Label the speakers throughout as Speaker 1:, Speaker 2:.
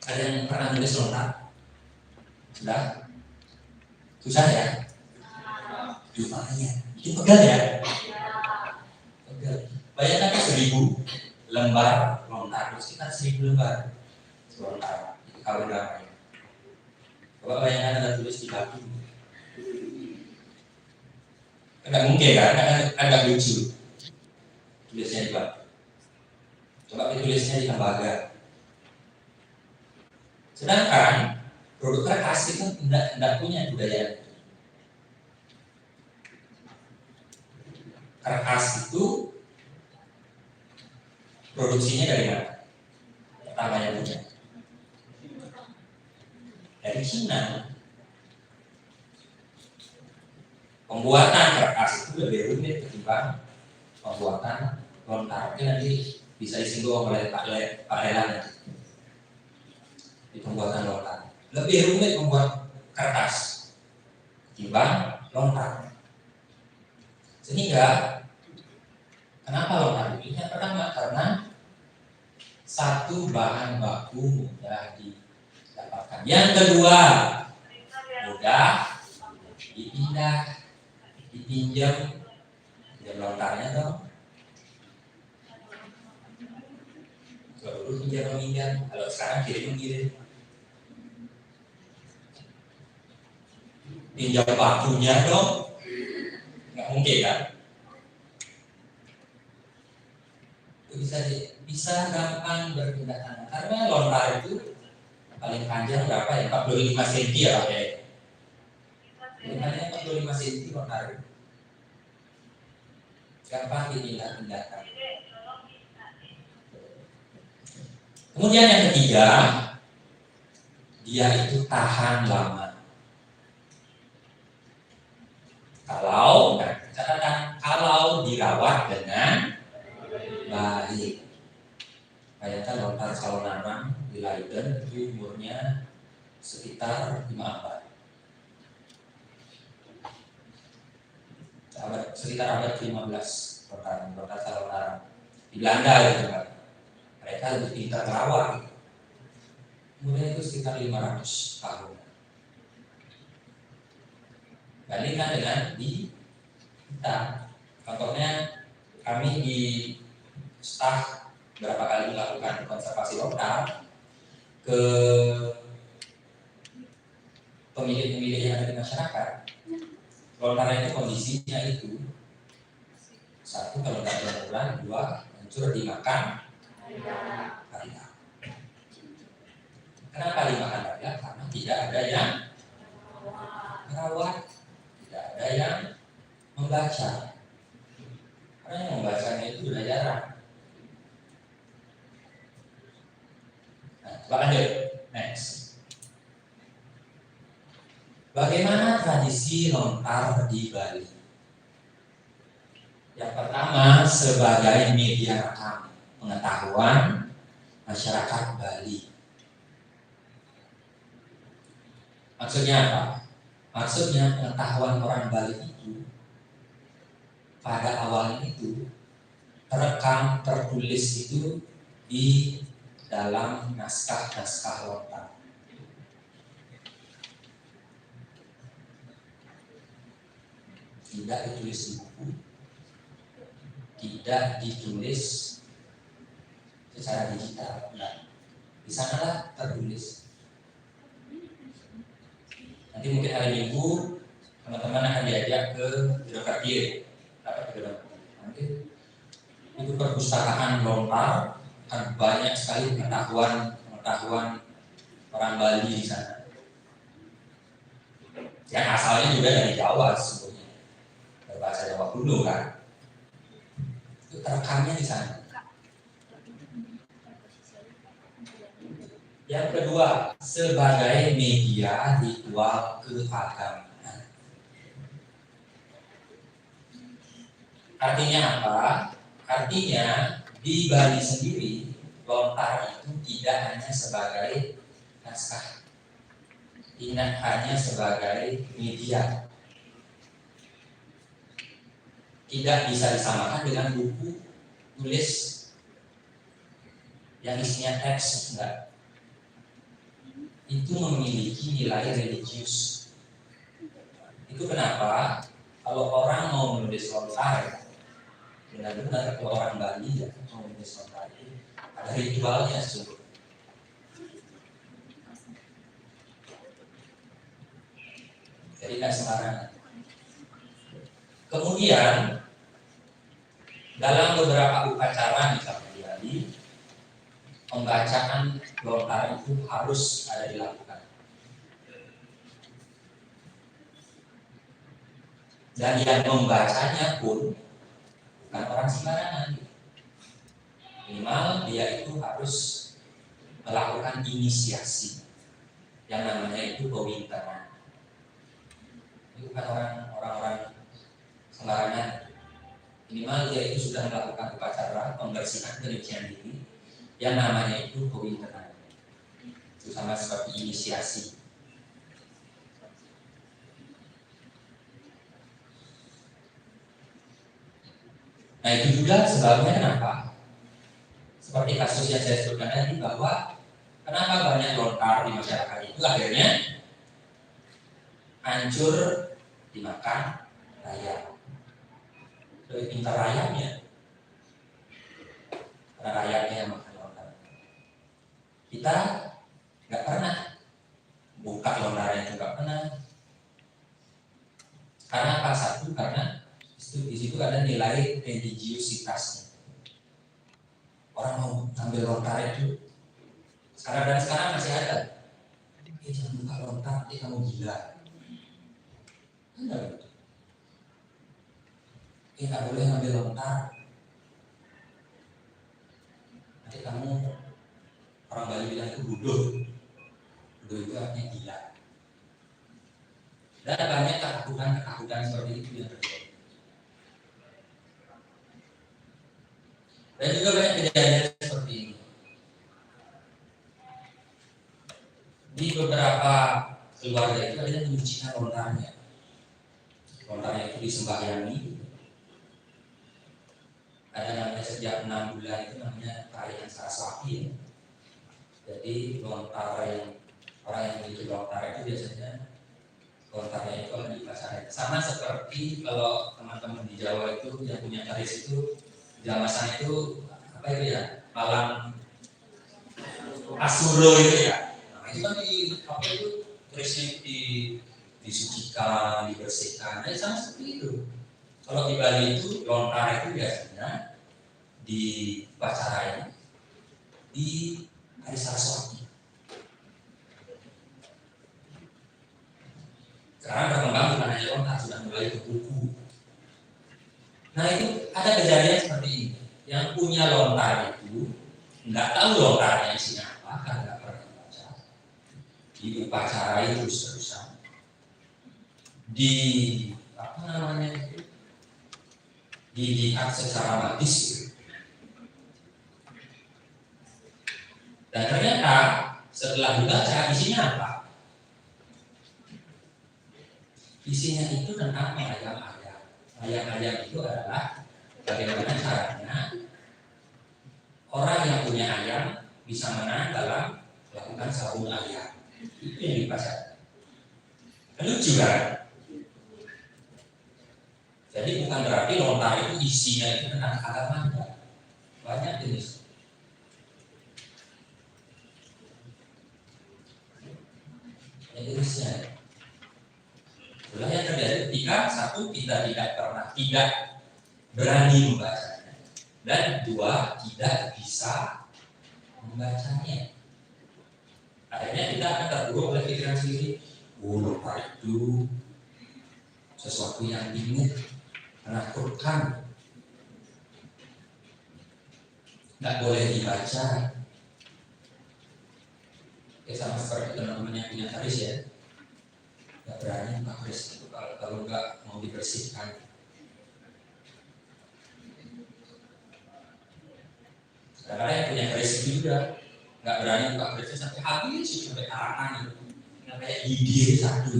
Speaker 1: Ada yang pernah nulis lontar? Sudah? Susah ya? Lumayan. Bikin pegal ya? Pegal. Bayangkan 1000 lembar lontar, sekitar 1000 lembar lontar. Itu kalau berapa ya? Coba bayangkan Anda tulis di batu. Enggak mungkin kan? Agak lucu. Tulisnya di batu. Coba ditulisnya di tembaga. Sedangkan produk kertas itu tidak punya budaya. Kertas itu produksinya dari mana? Pertamanya punya dari Cina. Pembuatan kertas itu lebih rumit ketimbang pembuatan lontar. Mungkin nanti bisa disinggung oleh Pak Lelan di pembuatan lontar. Lebih rumit membuat kertas ketimbang lontar. Sehingga kenapa lontar? Yang pertama karena satu bahan baku mudah didapatkan. Yang kedua mudah dipindah, dipinjam lontarnya dong. Kalau dulu pinjam, kalau sekarang kirim. Pinjam bakunya dong, nggak mungkin kan? Itu bisa gampang berpindah tangan karena lontar itu paling panjang berapa ya? 45 cm ya Pak ya? Paling 45 cm lontar itu gampang dipindah-pindahkan. Kemudian yang ketiga, dia itu tahan lama. Kalau dirawat dengan baik. Bayangkan lontar Salonarang di Leiden itu umurnya sekitar 5 abad. Sekitar abad ke-15 lontar Salonarang di Belanda gitu kan. Mereka lebih pintar merawat gitu. Umurnya itu sekitar 500 tahun. Bandingkan dengan di kita. Contohnya kami di staf berapa kali melakukan konservasi lontar ke pemilik-pemilik yang ada di masyarakat. Lontar itu kondisinya itu satu kalau nggak berbulan, dua hancur dimakan karya. Kenapa dimakan karya? Karena tidak ada yang merawat, tidak ada yang membaca. Karena yang membacanya itu sudah jarang. Nah, coba lanjut. Next. Bagaimana tradisi lontar di Bali? Yang pertama, sebagai media rekam pengetahuan masyarakat Bali. Maksudnya apa? Maksudnya pengetahuan orang Bali itu pada awalnya itu terekam, tertulis itu di dalam naskah-naskah lontar. Tidak ditulis di buku, tidak ditulis secara digital. Nah, di sanalah tertulis. Nanti mungkin hari Minggu teman-teman akan diajak ke Birokratir, nanti itu perpustakaan lontar, kan banyak sekali pengetahuan orang Bali di sana. Yang asalnya juga dari Jawa sebetulnya, berbahasa Jawa kuno kan. Itu terekamnya di sana. Yang kedua, sebagai media ritual keagamaan. Artinya apa? Artinya di Bali sendiri lontar itu tidak hanya sebagai naskah, tidak hanya sebagai media, tidak bisa disamakan dengan buku tulis yang isinya teks, enggak. itu memiliki nilai religius. Itu kenapa kalau orang mau menulis lontar, benar-benar kalau orang Bali ya mau menulis lontar itu ada ritualnya sungguh. Jadi tidak sembarangan. Kemudian dalam beberapa upacara misalnya di Bali, pembacaan lontar itu harus ada dilakukan. Dan yang membacanya pun bukan orang sembarangan. Minimal dia itu harus melakukan inisiasi. Yang namanya itu pawintanan. Itu bukan orang-orang sembarangan. Minimal dia itu sudah melakukan upacara pembersihan kesucian diri. Yang namanya itu pawintanan. Itu sama seperti inisiasi. Nah itu juga sebabnya kenapa? Seperti kasus yang saya sebutkan tadi bahwa kenapa banyak lontar di masyarakat itu akhirnya hancur dimakan rayap. Lebih pintar rayapnya, karena rayapnya yang makan lontar. Kita nggak pernah buka lontarnya, itu nggak pernah. Karena apa? Satu, karena di situ ada nilai religiusitasnya. Orang mau ambil lontar itu sekarang masih ada. Jangan buka lontar, nanti kamu gila. Enggak begitu. Nggak boleh ngambil lontar. Nanti kamu, orang Bali bilang itu bodoh. Bodoh itu artinya gila. Dan banyak ketakutan seperti itu yang terjadi. Dan juga banyak kejadian seperti ini. Di beberapa keluarga itu ada yang menyucikan lontarnya. Lontarnya itu disembahyangi. Ada namanya sejak 6 bulan itu namanya perayaan Saraswati. Ya. Jadi lontar yang orang yang memiliki lontar itu biasanya lontarnya itu akan dipasang. Sama seperti kalau teman-teman di Jawa itu yang punya keris itu jamasan itu apa itu ya, malam Asuro itu ya. Nah, itu kan kerisnya disucikan, dibersihkan. Nah, sama seperti itu. Kalau di Bali itu lontar itu biasanya dipacarain di hari Saraswati. Sekarang berkembang bukan hanya lontar, sudah mulai ke buku. Nah itu ada kejadian seperti ini. Yang punya lontar itu nggak tahu lontarnya isinya apa, karena nggak pernah baca. Diupacarai terus-terusan. Dilihat secara magis. Dan ternyata setelah dibaca isinya apa? Isinya itu tentang ayam-ayam. Ayam-ayam itu adalah bagaimana caranya orang yang punya ayam bisa menang dalam melakukan sabung ayam. Itu yang dibaca. Lucu kan? Jadi bukan berarti lontar itu isinya itu tentang agama. Banyak jenis. Jenisnya. Itulah yang terjadi ketika satu, kita tidak berani membacanya, dan dua, tidak bisa membacanya. Akhirnya kita akan terburuk oleh pikiran sendiri. Lontar itu sesuatu yang bingung, menakutkan, nggak boleh dibaca. Sama seperti teman-teman yang punya keris ya. Nggak berani buka keris itu kalau nggak mau dibersihkan. Kadang-kadang yang punya keris itu juga nggak berani buka kerisnya sampai habis, sampai karangan itu. Nggak kayak gigi satu.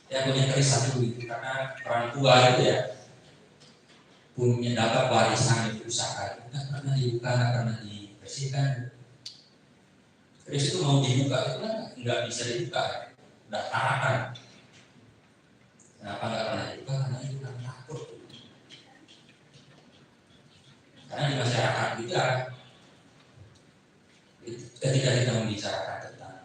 Speaker 1: Yang punya keris satu itu karena orang tua itu ya punya dapat warisan itu usaha itu nggak pernah dibuka, nggak pernah dibersihkan. Keris itu mau dibuka itu kan nggak bisa dibuka, udah tarakan. Kenapa nggak pernah dibuka? Karena itu kan takut. Karena di masyarakat kita, ketika kita membicarakan tentang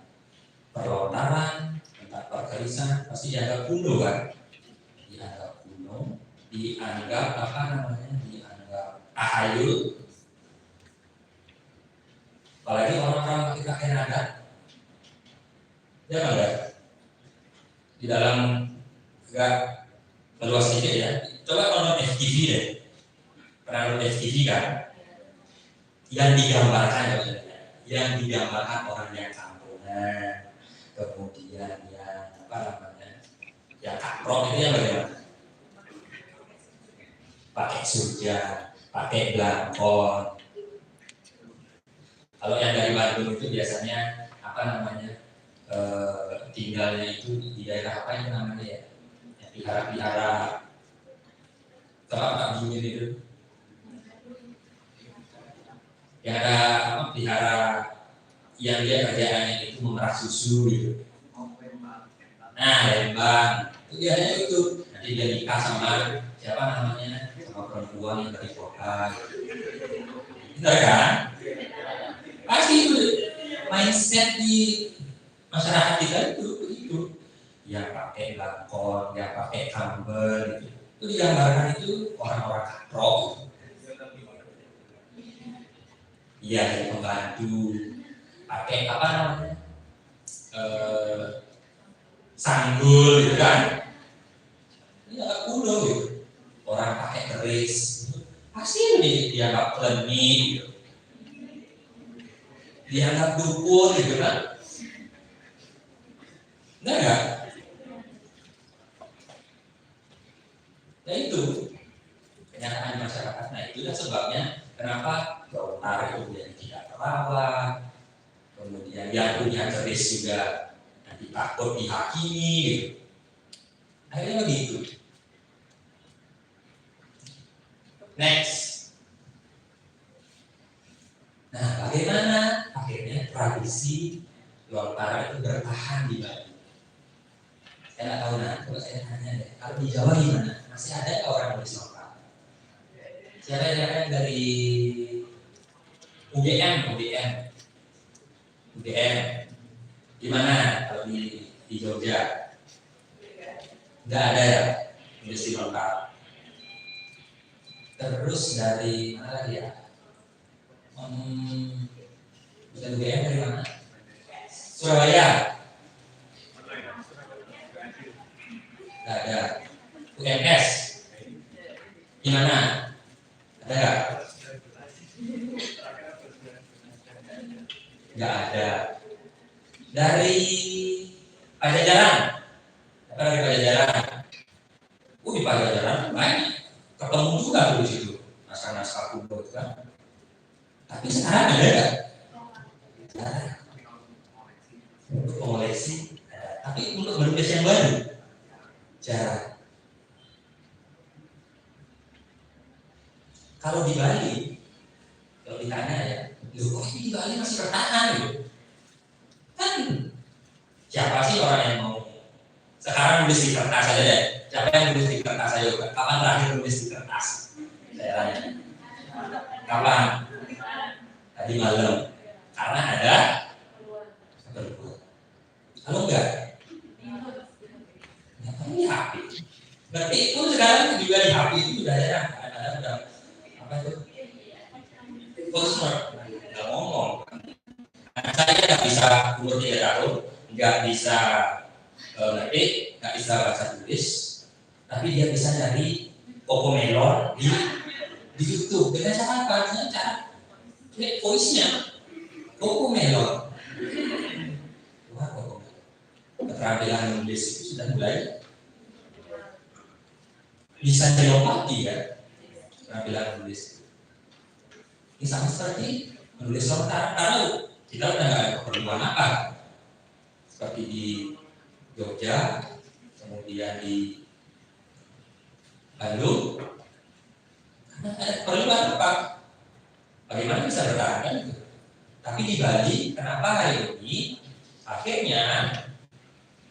Speaker 1: perlontaran, tentang perkerisan, pasti dianggap kuno kan? Dianggap kuno, dianggap apa namanya? Dianggap ahayul. Apalagi orang-orang pakai pakaian adat, ya enggak? Di dalam agak meluas sedikit ya. Coba nonton FTV deh. Pernah nonton FTV kan? Yang digambarkan orang yang kampungan, kemudian yang apa namanya, yang kaprok itu yang bagaimana? Pakai surga, pakai belangkon. Kalau yang dari Bandung itu biasanya apa namanya, tinggalnya itu di daerah apa itu namanya ya? Pihara-pihara tempat bingin itu. Yang ada apa, pihara yang dia kerjaannya itu memerah susu gitu. Nah, Lembang. Itu biasanya itu. Nanti dia nikah sama siapa namanya? Sama perempuan yang dari kota. Benar kan? Pasti itu mindset di masyarakat kita itu begitu. Yang pakai belangkon, yang pakai kambel gitu. Itu digambarkan itu orang-orang katrok. Iya, yang pembantu pakai apa namanya, sanggul gitu kan. Ini agak kuno gitu. Orang pakai keris, pasti dianggap klenik gitu. Dianggap dukun gitu kan. Enggak enggak? Ya itu kenyataan masyarakat. Nah itulah sebabnya kenapa Golkar itu menjadi tidak terawat. Kemudian yang punya keris juga nanti takut dihakimi gitu. Akhirnya begitu. Next. Nah bagaimana akhirnya tradisi Golkar itu bertahan di Bali? Saya nggak tahu nah, kalau saya tanya deh, kalau di Jawa gimana? Masih ada orang nulis lokal? Siapa yang dari UGM? Di mana? Kalau di Jogja? Nggak ada ya nulis lokal. Terus dari mana lagi ya? Bukan UGM dari mana? Surabaya? Nggak ada. UMS? Gimana? Ada nggak? Nggak ada. Dari Pajajaran? Apa dari Pajajaran? Di Pajajaran banyak. Ketemu juga tuh di situ. Naskah-naskah kuno itu kan. Tapi sekarang ada nggak? Ada. Untuk mengoleksi, tapi untuk menulis yang baru jarang. Kalau di Bali, kalau ditanya ya, loh kok di Bali masih bertahan gitu? Kan siapa sih orang yang mau sekarang nulis di kertas aja deh? Siapa yang nulis di kertas aja? Kapan terakhir nulis di kertas? Saya tanya. Kapan? Tadi malam. Karena ada keperluan. Kalau enggak, ini HP. Berarti itu sekarang juga di HP itu sudah ada. Ada apa itu? Voice nggak ngomong. Anak saya nggak bisa umur 3 tahun, nggak bisa ngetik, nggak bisa baca tulis, tapi dia bisa nyari Cocomelon di YouTube. Dengan cara apa? Dengan cara klik voice-nya Cocomelon. Wah, Cocomelon. Keterampilan menulis itu sudah mulai bisa telepati ya, keterampilan menulis. Ini sama seperti menulis lontar, kalau kita udah nggak ada keperluan apa, seperti di Jogja, kemudian di Bandung, karena ada keperluan apa? Bagaimana bisa bertahan kan? Tapi di Bali, kenapa hari ini akhirnya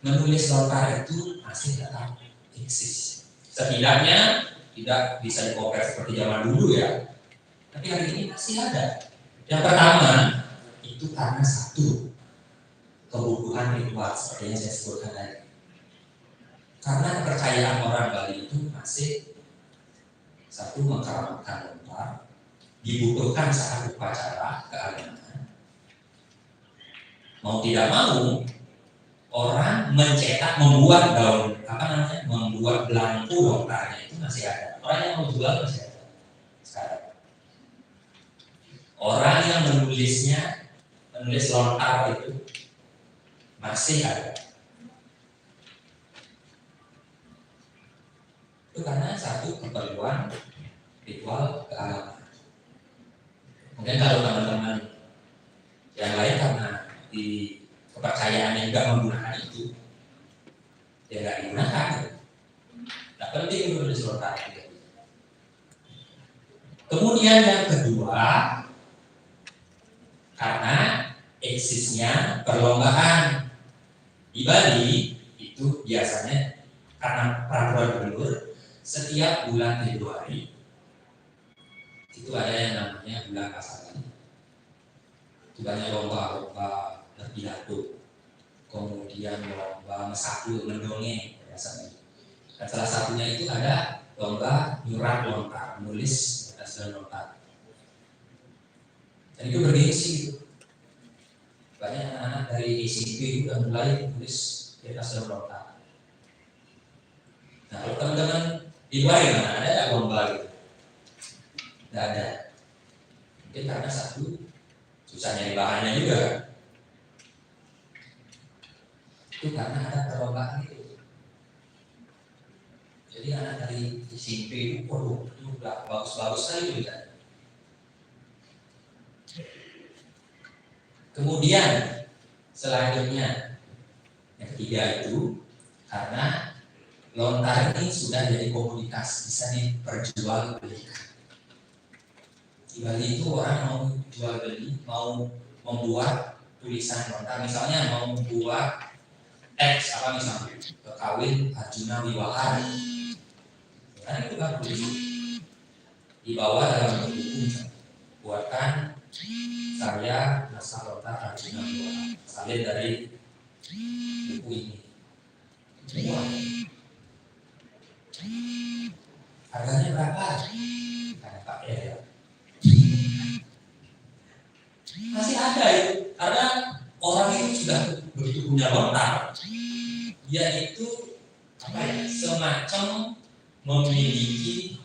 Speaker 1: menulis lontar itu masih tetap eksis. Setidaknya tidak bisa dikompar seperti zaman dulu ya, tapi hari ini masih ada. Yang pertama itu karena satu, kebutuhan ritual seperti yang saya sebutkan tadi. Karena kepercayaan orang Bali itu masih satu, mengkeramatkan lontar, dibutuhkan saat upacara keagamaan. Mau tidak mau, orang mencetak, membuat membuat belangku lontarnya itu masih ada. Orang yang mau jual masih ada sekarang. Orang yang menulis lontar itu masih ada. Itu karena satu, keperluan ritual keagamaan. Mungkin kalau teman-teman yang lain karena di kepercayaan yang tidak menggunakan itu, ya nggak digunakan. Nah, penting menulis lontar. Kemudian yang kedua, karena eksisnya perlombaan di Bali itu biasanya karena peraturan gubernur setiap bulan Februari itu ada yang namanya bulan pasangan. Itu banyak lomba berpidato, kemudian lomba mesakul, mendongeng biasanya. Dan salah satunya itu ada lomba nyurat lontar, menulis atas lontar. Dan itu bergengsi. Banyak anak-anak dari SMP sudah mulai menulis di atas lontar. Nah, kalau teman-teman di luar mana ada lomba gitu? Tidak ada. Mungkin karena satu, susah nyari bahannya juga. Itu karena ada perlombaan itu. Jadi anak dari SMP itu, itu udah bagus-bagus sekali bisa. Kemudian selanjutnya yang ketiga itu karena lontar ini sudah jadi komoditas, bisa diperjualbelikan. Di Bali itu orang mau jual beli, mau membuat tulisan lontar, misalnya mau membuat teks apa misalnya kekawin Arjuna Wiwaha, kan itu kan tulis di bawah dalam bentuk buku, buatkan saya naskah lontar Arjuna Wiwaha, salin dari buku ini. Semua. Harganya berapa? Kayak Pak ya. Masih ada itu, karena orang itu sudah begitu punya lontar, dia itu semacam memiliki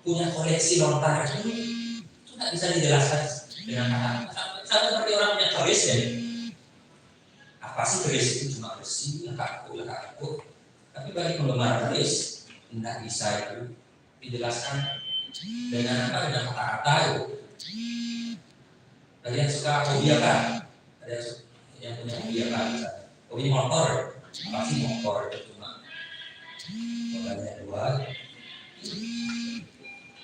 Speaker 1: punya koleksi lontar itu tidak bisa dijelaskan dengan kata. Sama seperti orang punya keris ya. Apa sih keris itu? Cuma besi, kaku. Tapi bagi penggemar keris tidak bisa itu dijelaskan dengan apa? Dengan kata-kata itu. Ada yang suka hobi apa? Ada yang punya hobi apa? Hobi motor. Apa sih motor itu? Cuma motornya dua.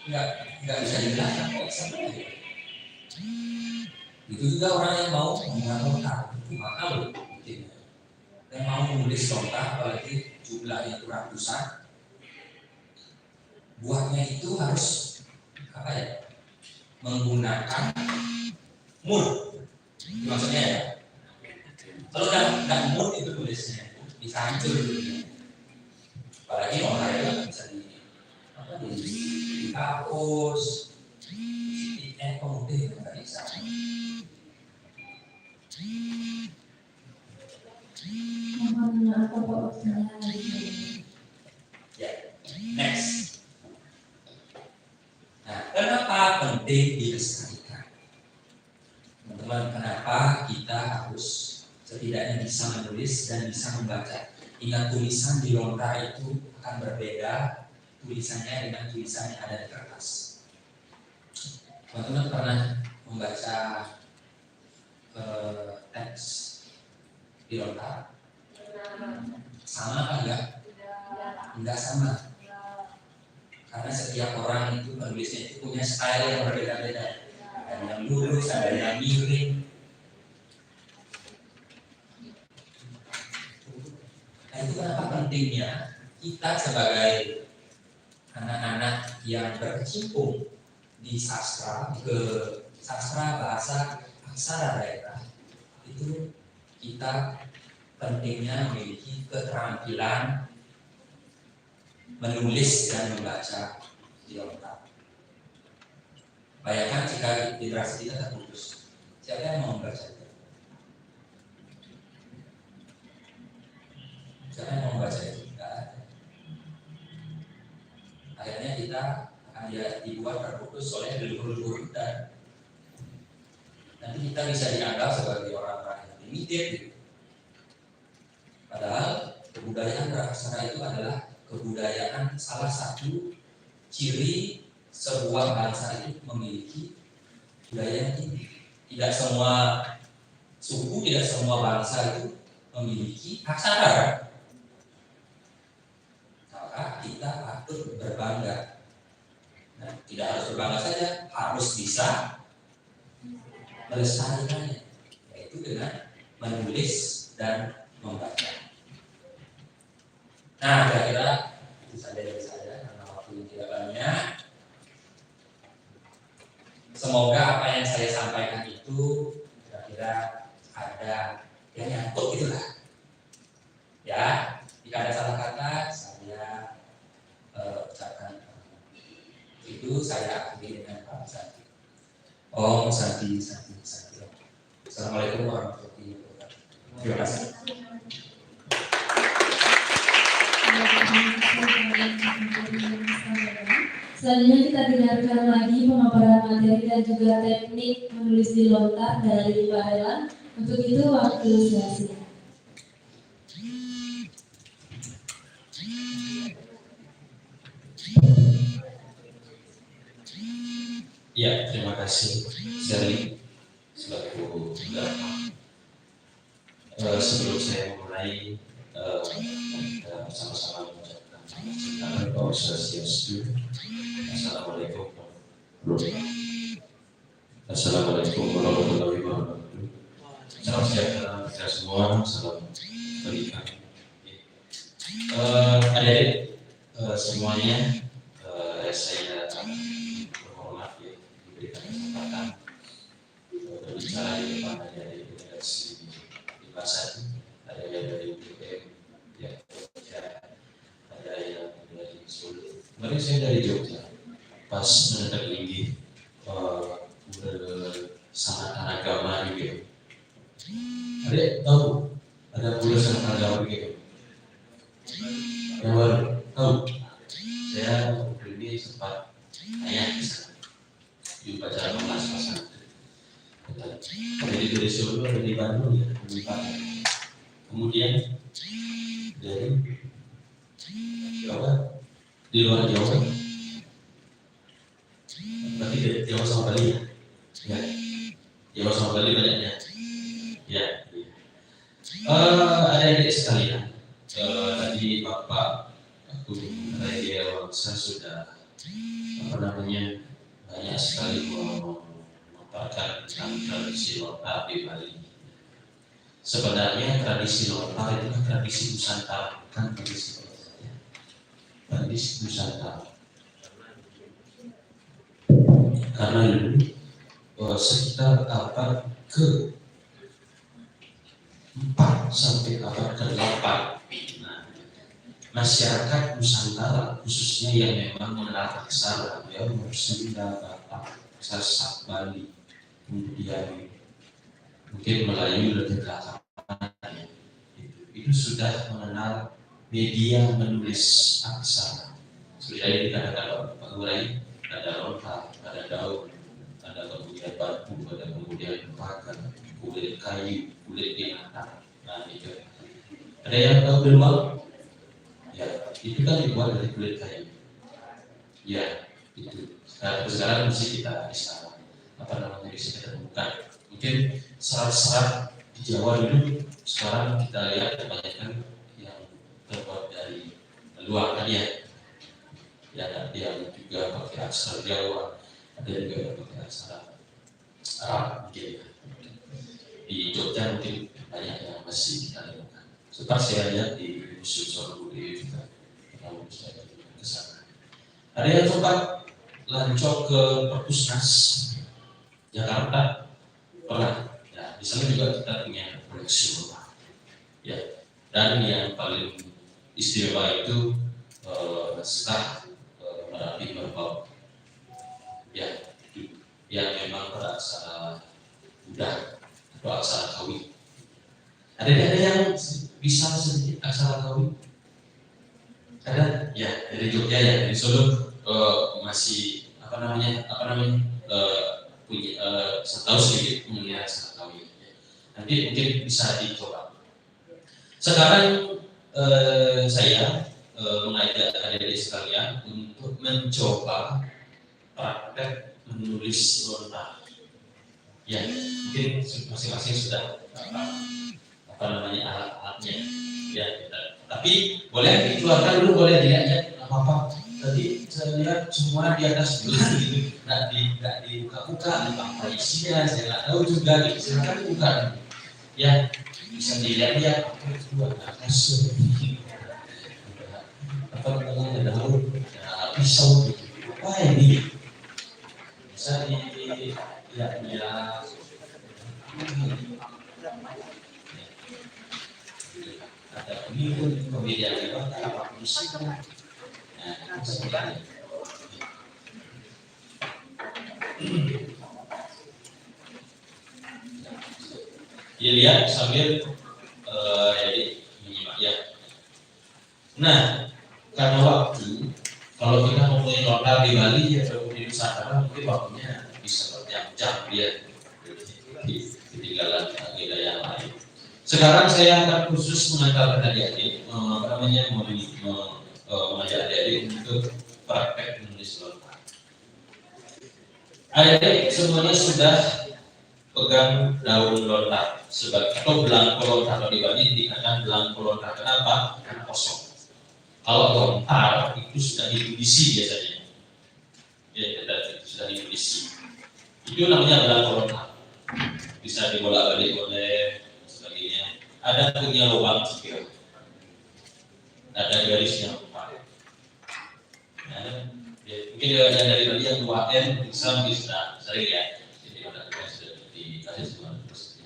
Speaker 1: Enggak bisa dijelaskan kok sebenarnya. Itu juga orang yang mau membuat lontar itu mahal gitu. Yang mau menulis lontar apalagi jumlahnya itu ratusan, buatnya itu harus menggunakan mood. Maksudnya ya, kalau nggak mood itu tulisnya bisa hancur gitu. Apalagi lontar itu bisa dihapus, kemudian nggak bisa. Ya, next. Nah, kenapa penting dilestarikan? Teman-teman, kenapa kita harus setidaknya bisa menulis dan bisa membaca? Ingat, tulisan di lontar itu akan berbeda tulisannya dengan tulisan yang ada di kertas. Teman-teman pernah membaca teks di lontar? Sama apa enggak? Enggak sama. Karena setiap orang itu penulisnya itu punya style yang berbeda-beda. Ada yang lurus, ada yang miring. kita sebagai anak-anak yang berkecimpung di sastra, ke sastra bahasa aksara daerah, itu kita pentingnya memiliki keterampilan menulis dan membaca di lengkap. Bayangkan jika literasi kita terputus, siapa yang mau membaca itu? Siapa yang mau membaca itu? Tidak ada. Akhirnya kita akan dibuat terputus oleh leluhur-leluhur kita. Nanti kita bisa dianggap sebagai orang-orang yang limited gitu. Padahal kebudayaan beraksara itu adalah kebudayaan, salah satu ciri sebuah bangsa itu memiliki budaya yang tinggi. Tidak semua suku, tidak semua bangsa itu memiliki aksara. Maka kita patut berbangga. Nah, tidak harus berbangga saja, harus bisa melestarikannya, yaitu dengan menulis dan membaca. Nah, kira-kira itu saja dari saya karena waktu yang tidak banyak. Semoga apa yang saya sampaikan itu kira-kira ada yang nyangkut gitulah. Ya, jika ada salah kata saya ucapkan itu. Saya akhiri dengan Pak Santi. Om Santi. Assalamualaikum warahmatullahi wabarakatuh. Terima kasih.
Speaker 2: Selanjutnya kita dengarkan lagi pemaparan materi dan juga teknik menulis di lontar dari Pak Relan. Untuk itu waktu sia-sia.
Speaker 3: Ya, terima kasih Zali selaku sebelum saya mulai bersama-sama mengucapkan Om Swastiastu. Assalamualaikum warahmatullahi wabarakatuh. Salam sejahtera kita semua, salam kebaikan. Adik-adik semuanya, saya berhormat ya diberikan kesempatan berbicara di depan adik-adik redaksi di Pasar, ada yang dari UGM, ya, ada yang dari Solo. Kemarin saya dari Jogja, pas terlinggih sanatan agama gitu. Adik tahu ada sanatan agama gitu? Yang baru tahu? Saya ini sempat tanya di upacara kelas pasang. Jadi dari Solo, dari Bandung ya, kemudian dari Jawa, di luar Jawa, berarti dari Jawa sama Bali ya, Jawa sama Bali banyaknya, ya. Adik-adik sekalian, tadi Bapak aku Radia Wangsa sudah banyak sekali memaparkan tentang tradisi lontar di Bali. Sebenarnya tradisi lontar itu tradisi Nusantara, bukan tradisi Bali. Tradisi Nusantara. Karena dulu sekitar abad ke-4 sampai abad ke-8, masyarakat Nusantara khususnya yang memang mengenal aksara, ya, Sunda, Batak, Sasak, Bali, kemudian mungkin Melayu lebih belakangan, itu sudah mengenal media menulis aksara. Seperti dikatakan Pak Gurai, ada lontar, ada daun, ada kemudian batu, ada kemudian pagar, kulit kayu, kulit binatang. Nah itu. Ada yang tahu beruang? Ya, itu kan dibuat dari kulit kayu. Ya, itu. Sekarang mesti kita bisa bisa kita temukan. Mungkin serat-serat di Jawa dulu, sekarang kita lihat kebanyakan yang terbuat dari luar ya. Ya, ada yang juga pakai aksara Jawa, ada juga yang pakai aksara Arab mungkin ya. Di Jogja mungkin banyak yang masih kita lakukan. Setelah saya lihat di Museum Sorobudur juga tahu saya ke sana. Ada yang sempat lancok ke Perpusnas Jakarta, pernah. Ya, di sana juga kita punya koleksi rumah. Ya, dan yang paling istimewa itu naskah Merapi Merbau. Ya, yang memang beraksara Buddha atau aksara Kawi. Ada yang bisa sedikit aksara Kawi? Ada? Ya, dari Jogja ya, dari Solo masih punya tahu sedikit mengenai aksara Kawi. Nanti mungkin bisa dicoba. Sekarang saya mengajak adik-adik sekalian untuk mencoba praktek menulis lontar. Ya, mungkin masing-masing sudah alat-alatnya. Ya, tapi boleh dikeluarkan dulu, boleh dilihat apa-apa. Tadi saya lihat semua di atas dulu gitu, nggak dibuka-buka, apa isinya saya nggak tahu juga. Gitu. Silakan buka. Ya, bisa dilihat dua atas. Apa namanya daun, pisau. Wah ini bisa dilihat ya. Ada ini pun pembedaan apa musiknya. Nah, sebenarnya. Ya lihat sambil jadi menyimak ya. Nah, karena waktu, kalau kita ngomongin lokal di Bali ya di Nusantara mungkin waktunya bisa berjam-jam dia ketinggalan agenda yang lain. Sekarang saya akan khusus mengantarkan adik-adik, mengajak adik-adik untuk praktek menulis lontar. Adik-adik semuanya sudah pegang daun lontar atau belangko lontar. Kalau di Bali dikatakan belangko lontar. Kenapa? Karena kosong. Kalau lontar itu sudah ditulisi biasanya. Ya, sudah ditulisi. Itu namanya belangko lontar. Bisa dibolak-balik oleh sebagainya. Ada punya lubang kecil. Ada garisnya 4. Nah, ya, mungkin ada dari tadi yang 2N bisa sering ya. Jadi sudah dikasih semua terus.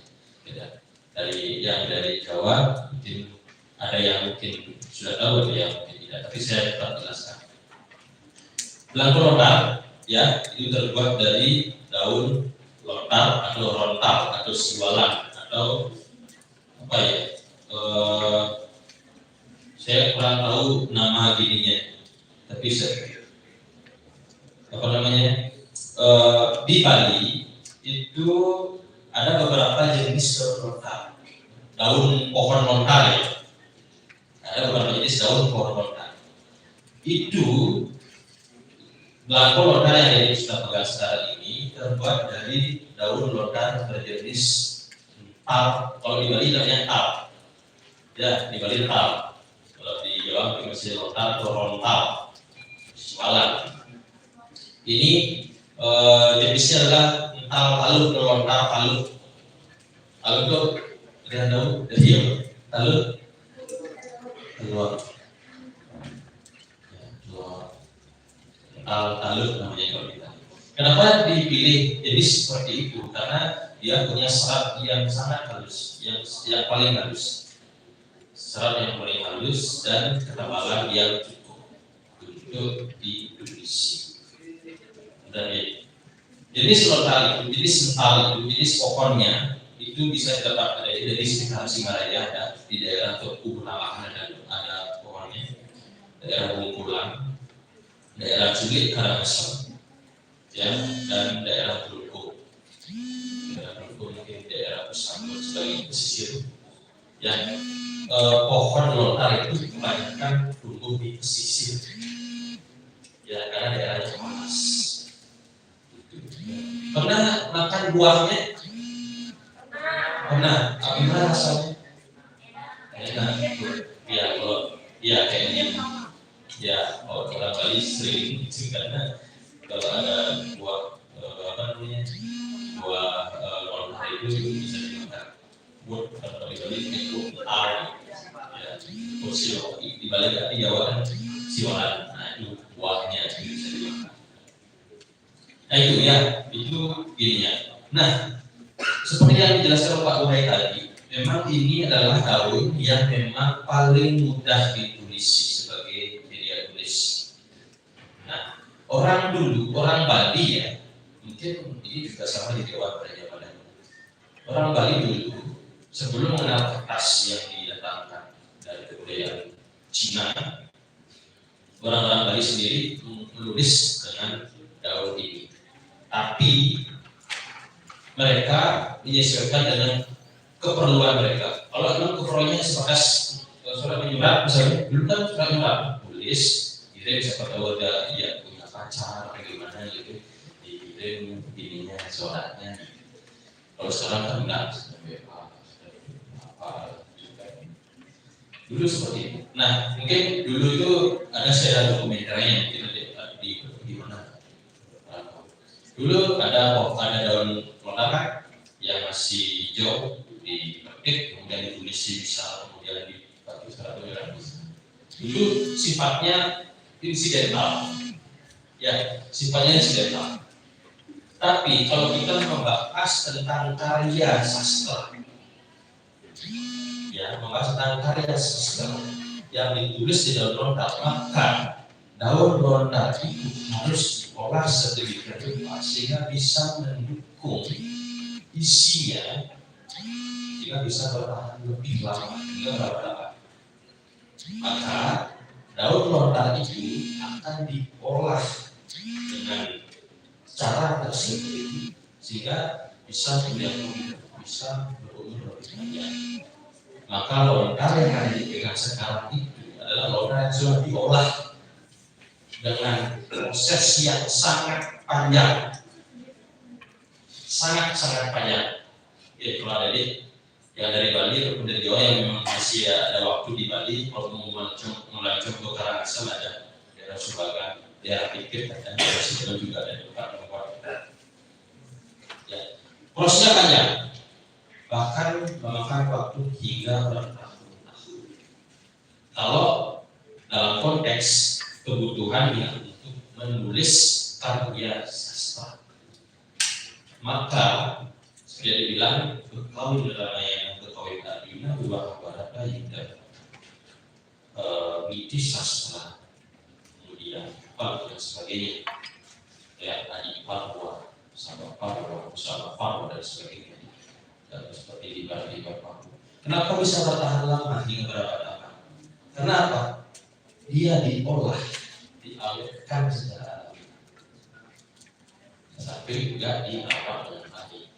Speaker 3: Dari Jawa mungkin ada yang mungkin sudah tahu, ada yang mungkin tidak. Tapi saya tetap jelaskan. Belangko lontar ya itu terbuat dari daun lontar atau rontal atau siwalan atau apa ya? Saya kurang tahu nama gininya, tapi di Bali itu ada beberapa jenis daun lontar, daun pohon lontar ya. Ada beberapa jenis daun pohon lontar. Itu belangko lontar yang sudah pegang sekarang ini terbuat dari daun lontar berjenis tal. Kalau di Bali namanya tal. Ya, di Bali tal. Kalau di Jawa masih lontar atau rontal, siwalan. Ini jenisnya adalah tal palu atau lontar palu. Palu itu kalian tahu dari apa? Palu telur. Talut namanya kalau kita. Kenapa dipilih jenis seperti itu? Karena dia punya serat yang sangat halus, yang paling halus. Serat yang paling halus dan ketebalan yang cukup untuk ditulisi. Dan jenis lontar itu, jenis sental itu, jenis pohonnya itu bisa didapatkan dari sekitar Singaraja, ada di daerah Tugu Nalahan ada pohonnya, daerah Bungkulan, daerah Culik Karangasem, ya, dan daerah Teluk. Daerah Teluk mungkin daerah Pusat sebagai pesisir. Ya, pohon lontar itu kebanyakan tumbuh di pesisir. Ya, karena daerahnya panas. Pernah makan buahnya? Pernah. Gimana rasanya? Enak. Ya, kalau kayak gini. Ya, orang Bali sering karena kalau ada buah buah lontar itu bisa dimakan. Buat kalau di Bali itu al, ya, fosil di Bali di Jawa kan siolan. Nah itu buahnya bisa dimakan. Nah itu ya, itu ininya. Nah seperti yang dijelaskan Pak Urai tadi, memang ini adalah daun yang memang paling mudah ditulis sebagai media tulis. Nah orang dulu, orang Bali ya, mungkin ini juga sama di Jawa pada zaman dahulu. Orang Bali dulu sebelum mengenal kertas yang didatangkan dari kebudayaan Cina, orang-orang Bali sendiri menulis dengan daun ini. Tapi mereka menyesuaikan dengan keperluan mereka. Kalau memang keperluannya sebatas surat menyurat, misalnya dulu kan surat menyurat, tulis, kirim siapa tahu ada ya punya pacar atau gimana gitu, dikirim ininya suratnya. Kalau sekarang kan enggak, dulu seperti itu. Nah, mungkin dulu itu ada serial dokumenternya mungkin ada di mana. Dulu ada daun lontar yang masih hijau dipetik, kemudian ditulis misal, kemudian dipakai surat menyurat. Dulu sifatnya insidental, ya sifatnya insidental. Tapi kalau kita membahas tentang karya sastra, ya membahas tentang karya sastra yang ditulis di daun lontar, maka daun lontar itu harus diolah sedemikian rupa sehingga bisa mendukung isinya, sehingga bisa bertahan lebih lama hingga berapa. Maka daun lontar itu akan diolah dengan cara tersebut sehingga bisa bisa berumur lebih panjang. Maka lontar yang ada dipegang sekarang itu adalah lontar yang sudah diolah dengan proses yang sangat panjang, sangat panjang. Ya, kalau ada yang dari Bali ataupun dari Jawa yang memang masih ada waktu di Bali, kalau mau melancong ke Karangasem ada daerah Subagan, daerah Pikir dan daerah Sidoarjo juga ada tempat. Ya, prosesnya panjang, bahkan memakan waktu hingga bertahun-tahun. Kalau dalam konteks kebutuhan yang untuk menulis karya sastra, maka sudah dibilang bekal dalam yang ketahui tadi dua barada hingga mitis sastra, kemudian apa dan sebagainya, ya tadi Papua, sama Papua dan sebagainya, dan seperti di Bali Papua. Kenapa bisa bertahan lama hingga berapa? Kenapa? Dia diolah, diawetkan secara alami, sampai juga dirawat dengan baik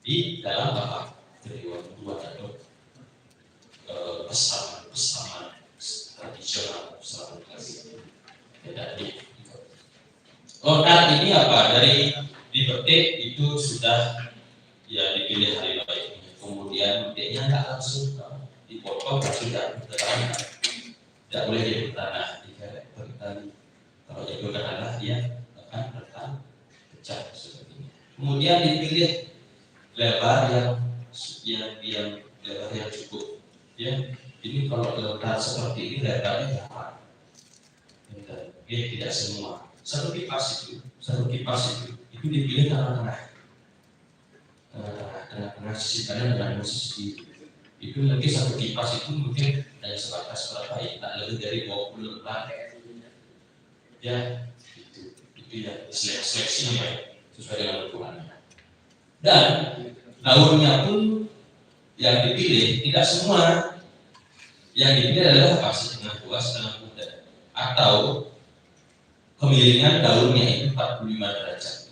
Speaker 3: di dalam periode atau pesanan tradisional pesanan klasik. Jadi lontar ini apa? Dari dipetik itu sudah ya dipilih hari baiknya, kemudian petiknya nggak langsung dipotong, sudah bertanah, tidak boleh jadi bertanah, bertani. Kalau jadi bertanah dia akan bertanah pecah seperti ini. Kemudian dipilih lebar yang lebar yang cukup. Ya, ini kalau lontar seperti ini lebarnya berapa? Ya, tidak semua. Satu kipas itu dipilih tengah-tengah sisi kanan dan sisi kiri. Itu nanti satu kipas itu mungkin hanya sebatas berapa ya, tak lebih dari 20 lembar. Ya, itu ya seleksinya sesuai dengan ukurannya. Dan daunnya pun yang dipilih tidak semua. Yang dipilih adalah apa? Setengah tua, setengah muda, atau kemiringan daunnya itu 45 derajat.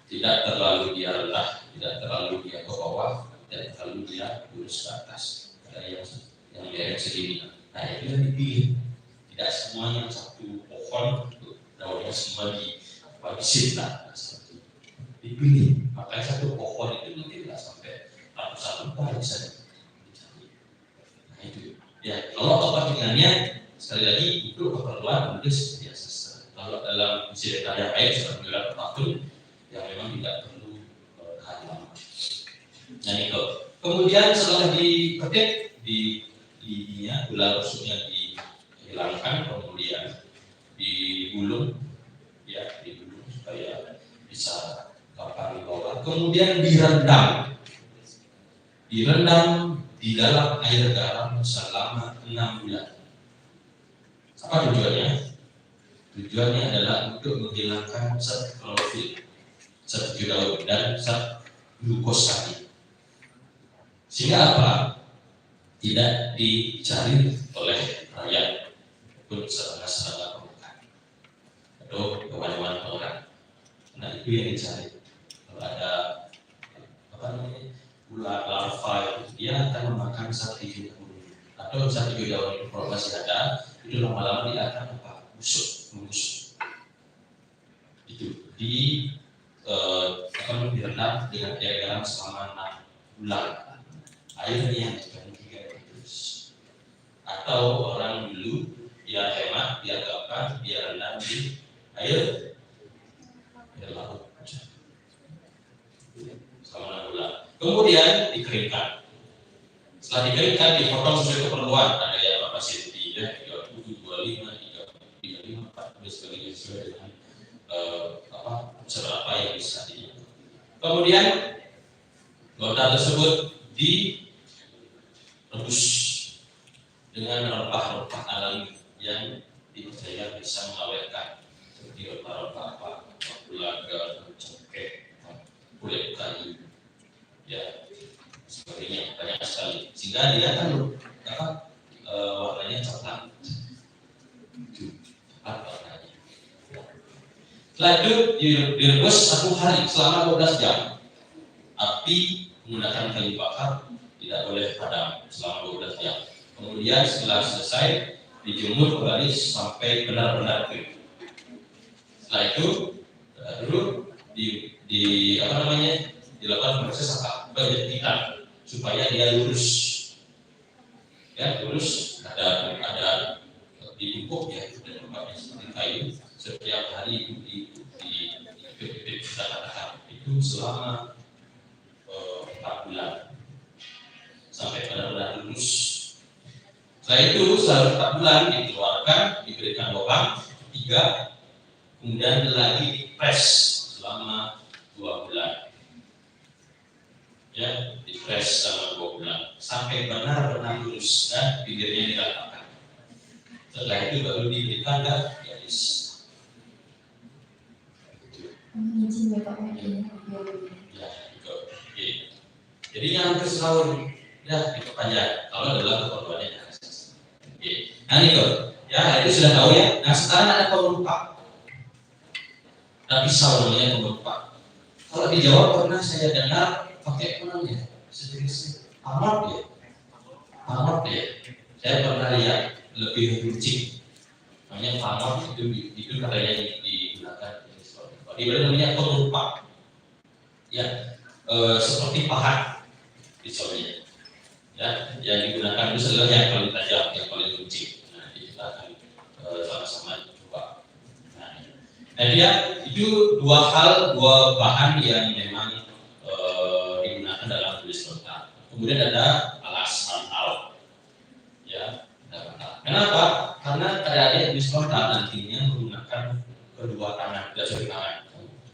Speaker 3: Tidak terlalu dia rendah, tidak terlalu dia ke bawah, tidak terlalu dia lurus ke atas. Ada yang lereng segini. Nah itu yang dipilih. Tidak semuanya satu pohon daunnya semua dihabisin lah. Dipilih. Makanya satu pohon itu mungkin tidak sampai ratusan lembar bisa dicari. Nah itu. Ya kalau kepentingannya sekali lagi itu keperluan menulis biasa. Kalau dalam isi karya baik sudah menjual tahun yang memang tidak perlu halang. Nah itu. Kemudian setelah dipetik di gula rusuknya dihilangkan, kemudian kemudian direndam di dalam air garam selama 6 bulan. Apa tujuannya? Tujuannya adalah untuk menghilangkan zat klorofil, zat daun dan zat glukosa. Sehingga apa? Tidak dicari oleh rakyat pun serangga-serangga permukaan atau hewan-hewan orang. Nah itu yang dicari. Kalau ada ular larva itu dia akan memakan zat hijau daun atau zat hijau daun itu kalau masih ada itu lama-lama dia akan membusuk. Itu akan direndam dengan air garam selama 6 bulan. Airnya yang diganti terus. Atau orang dulu dia hemat, dia gampang, dia rendam di air laut selama 6 bulan. Kemudian dikeringkan. Setelah dikeringkan dipotong sesuai keperluan. Ada yang berapa senti ya, 30, 25, 35, 40 sebagainya sesuai dengan seberapa yang bisa di. Kemudian lontar tersebut direbus dengan rempah-rempah alami yang dipercaya bisa mengawetkan seperti rempah-rempah gula, cengkeh, kulit kayu, ya sebagainya banyak sekali sehingga dia kan warnanya coklat. Warnanya. Setelah itu direbus 1 hari selama 12 jam. Api menggunakan kayu bakar, tidak boleh padam selama 12 jam. Kemudian setelah selesai dijemur kembali sampai benar-benar kering. Setelah itu dilakukan proses penjetitan supaya dia lurus. Ya, lurus ada ditumpuk ya dan tempatnya seperti kayu. Setiap hari itu kita katakan itu selama 4 bulan sampai benar-benar lurus. Setelah itu selama 4 bulan dikeluarkan, diberikan lubang 3, kemudian lagi dipres selama 2 bulan. Ya, dipres selama 2 bulan sampai benar-benar lurus dan bibirnya diratakan. Setelah itu baru diberikan garis.
Speaker 2: Izin Bapak
Speaker 3: Ya, itu. Oke. Jadinya hampir setahun ya diperpanjang kalau adalah keperluannya. Oke. Nah itu ya itu sudah tahu ya. Nah sekarang ada pengelupak. Nah pisau namanya pengelupak. Kalau di Jawa pernah saya dengar pakai apa namanya? Sejenis amrot ya. Saya pernah lihat lebih runcing. Namanya amrot itu katanya digunakan. Di mana namanya pengelupak. Ya, seperti pahat pisaunya. Ya, yang digunakan itu adalah yang paling tajam, yang paling runcing. Nah, kita akan sama-sama coba. Nah, dia itu dua bahan yang memang digunakan dalam tulis lontar. Kemudian ada alas antal. Ya, kenapa? Karena kadang-kadang tulis lontar nantinya menggunakan kedua tangan, tidak seperti tangan.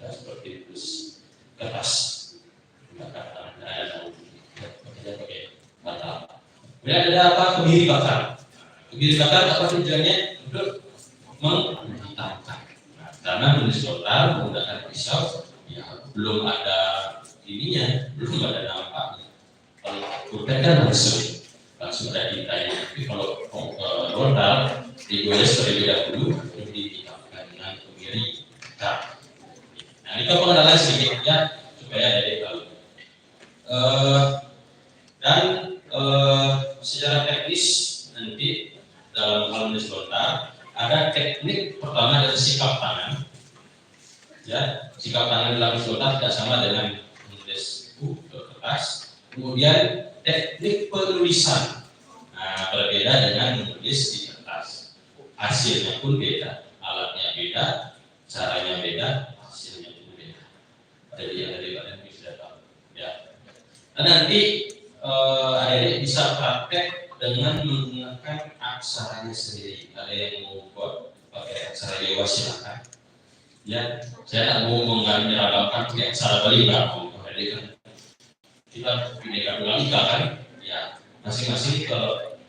Speaker 3: Seperti tulis kertas. Menggunakan tangan dan pakai batal. Kemudian ada apa? Kemiri bakar. Kemiri bakar apa tujuannya? Untuk menghitamkan. Karena menulis lontar menggunakan pisau, ya belum ada ininya, belum ada nampaknya. Kalau pulpen kan langsung ada tintanya. Tapi kalau lontar digoles terlebih dahulu, kemudian dihitamkan dengan kemiri bakar. Nah ini pengenalan sedikit ya supaya ada tahu. Dan secara teknis nanti dalam hal menulis lontar ada teknik pertama dari sikap tangan. Ya, sikap tangan dalam menulis lontar tidak sama dengan menulis kertas. Kemudian teknik penulisan, nah berbeda dengan menulis di kertas. Hasilnya pun beda, alatnya beda, caranya beda, hasilnya pun beda. Jadi ada bisa tahu. Ya. Dan nanti adik bisa praktek dengan menggunakan aksaranya sendiri. Ada yang mau buat pakai aksara Jawa silakan. Ya, saya tidak mau menggambarkan pakai aksara Bali, enggak mau pakai Jadi kan kita bineka tunggal ika kan, ya masing-masing kalau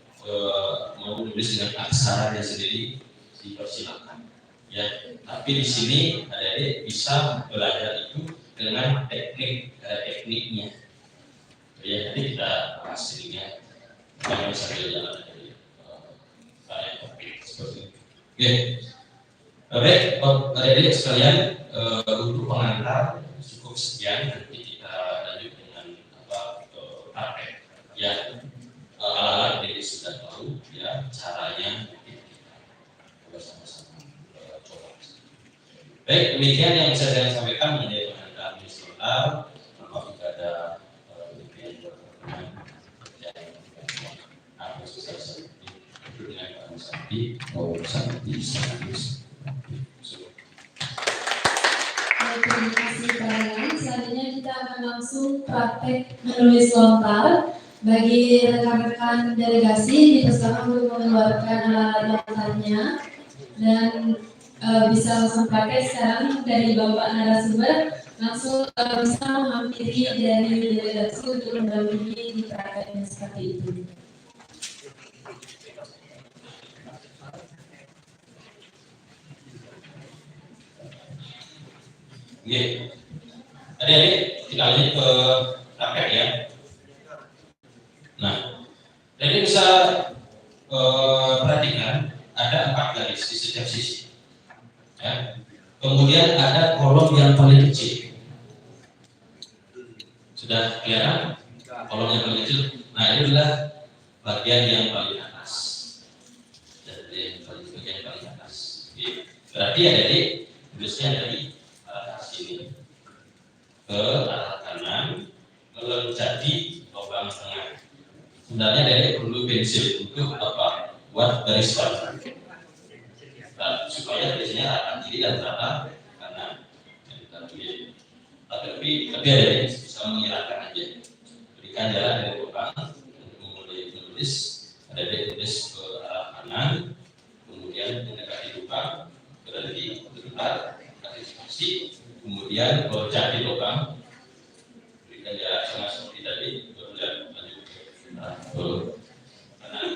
Speaker 3: mau menulis dengan aksaranya sendiri dipersilakan. Ya, tapi di sini adik-adik bisa belajar itu dengan tekniknya. Ya, nanti kita bahas ininya. Jangan sambil jalan dari seperti itu. Oke, baik, adik-adik sekalian, untuk pengantar cukup sekian. Nanti kita lanjut dengan praktek. Ya, ala-ala adik sudah tahu ya caranya. Nanti kita bersama-sama coba. Baik, demikian yang bisa saya sampaikan mengenai pengantar administrator. Apakah ada yang berkenan dan dengan Pak Sakti mau Sakti sekaligus.
Speaker 2: Terima kasih Pak Relan. Selanjutnya kita akan langsung praktek menulis lontar. Bagi rekan-rekan delegasi dipersilakan untuk mengeluarkan alat lontarnya dan bisa langsung praktek sekarang dari Bapak narasumber langsung bisa menghampiri dari delegasi untuk mendampingi di prakteknya seperti itu.
Speaker 3: Oke, adik-adik kita lanjut ke praktek ya. Nah, jadi bisa perhatikan ada 4 garis di setiap sisi. Ya. Kemudian ada kolom yang paling kecil. Sudah kelihatan kolom yang paling kecil? Nah, ini adalah bagian yang paling atas. Jadi bagian paling atas. Oke. Berarti adik-adik tulisnya dari arah sini ke arah kanan menjadi lubang tengah. Sebenarnya dari perlu pensil untuk apa? Buat garis warna. Nah, supaya garisnya arah kiri dan arah kanan. Tapi ada bisa mengira-irakan aja. Berikan jalan dari lubang untuk memulai menulis. Ada yang tulis ke arah kanan, kemudian mendekati lubang, berarti bergerak, kasih spasi, kemudian jadi lubang. Berikan jarak sama seperti tadi, berjalan lanjut kanan,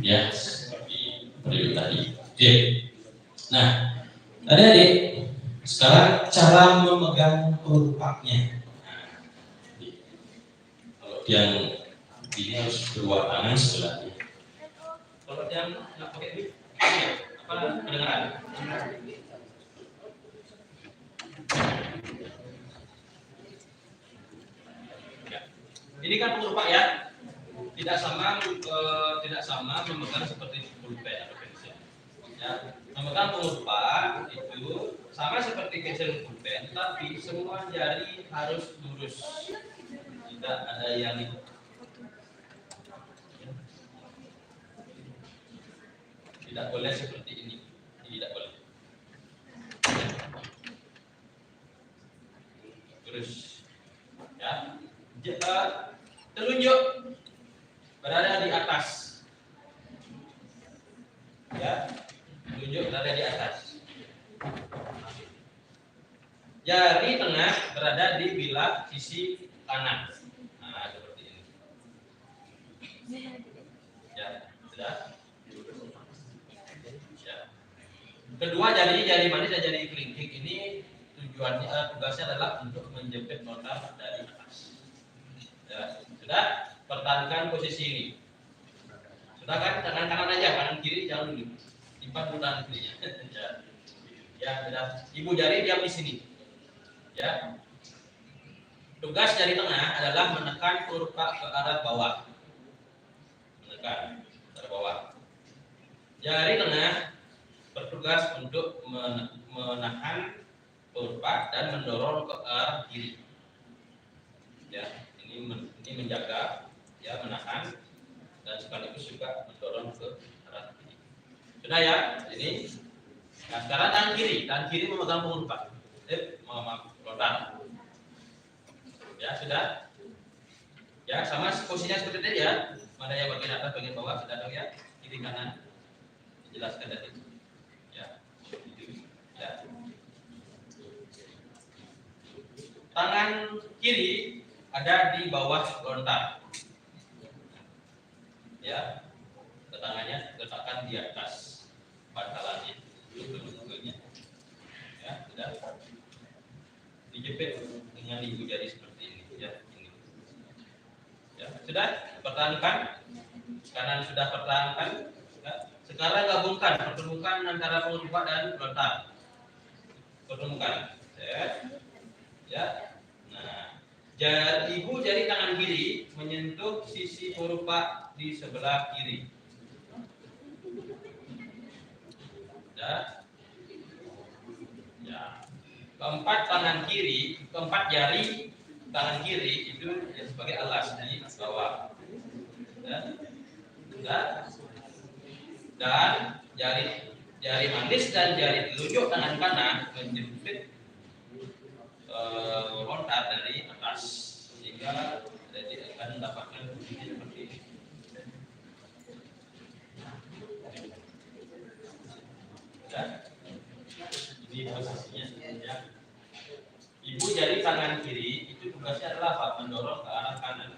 Speaker 3: ya seperti periode tadi. Oke. Nah, adik-adik, sekarang cara memegang pulpaknya. Nah, kalau yang ini harus kedua tangan sebelahnya. Kalau yang nggak pakai ini, apa kedengaran? Ini kan pulpak ya, tidak sama memegang seperti pulpen atau pensil. Ya, memegang pulpak itu sama seperti pensil pulpen, tapi semua jari harus lurus, tidak ada yang tidak boleh seperti ini, tidak boleh. Terus, ya. Telunjuk berada di atas, ya, telunjuk berada di atas. Jari tengah berada di bilah sisi kanan. Nah, seperti ini. Ya, sudah. Ya. Kedua jarinya jari manis dan jari kelingking ini tugasnya adalah untuk menjepit lontar dari atas. Ya, sudah, pertahankan posisi ini. Sudah kan, tangan kanan aja, kanan kiri jangan dulu. Lipat dulu tangan kirinya. Ya, sudah. Ibu jari diam di sini. Ya. Tugas jari tengah adalah menekan pulpak ke arah bawah. Menekan ke arah bawah. Jari tengah bertugas untuk menahan pulpak dan mendorong ke arah kiri. Ya. Ini menjaga, ya, menahan dan sekaligus juga mendorong ke arah kiri. Sudah ya, ini. Nah, sekarang tangan kiri memegang pulpak. Lontar. Ya, sudah. Ya, sama posisinya seperti tadi ya. Mana yang bagian atas, bagian bawah, sudah tahu ya. Kiri kanan. Jelaskan tadi. Ya. Ya. Tangan kiri ada di bawah lontar. Ya, tangannya letakkan di atas bantalannya, lututnya. Ya, sudah. Dijepit dengan ibu jari seperti ini. Ya, ini. Ya, sudah. Pertahankan. Kanan sudah pertahankan. Ya. Sekarang gabungkan, pertemukan antara pengerupak dan lontar. Pertemukan. Ya. Nah, ibu jari tangan kiri menyentuh sisi pengerupak di sebelah kiri. Ya. Ya. Keempat jari tangan kiri itu sebagai alas di bawah. Ya. Dan jari manis dan jari telunjuk tangan kanan menjepit lontar dari atas sehingga jadi akan mendapatkan bunyi seperti ini. Ya. Ini posisinya. Ya. Ibu jari tangan kiri itu tugasnya adalah apa? Mendorong ke arah kanan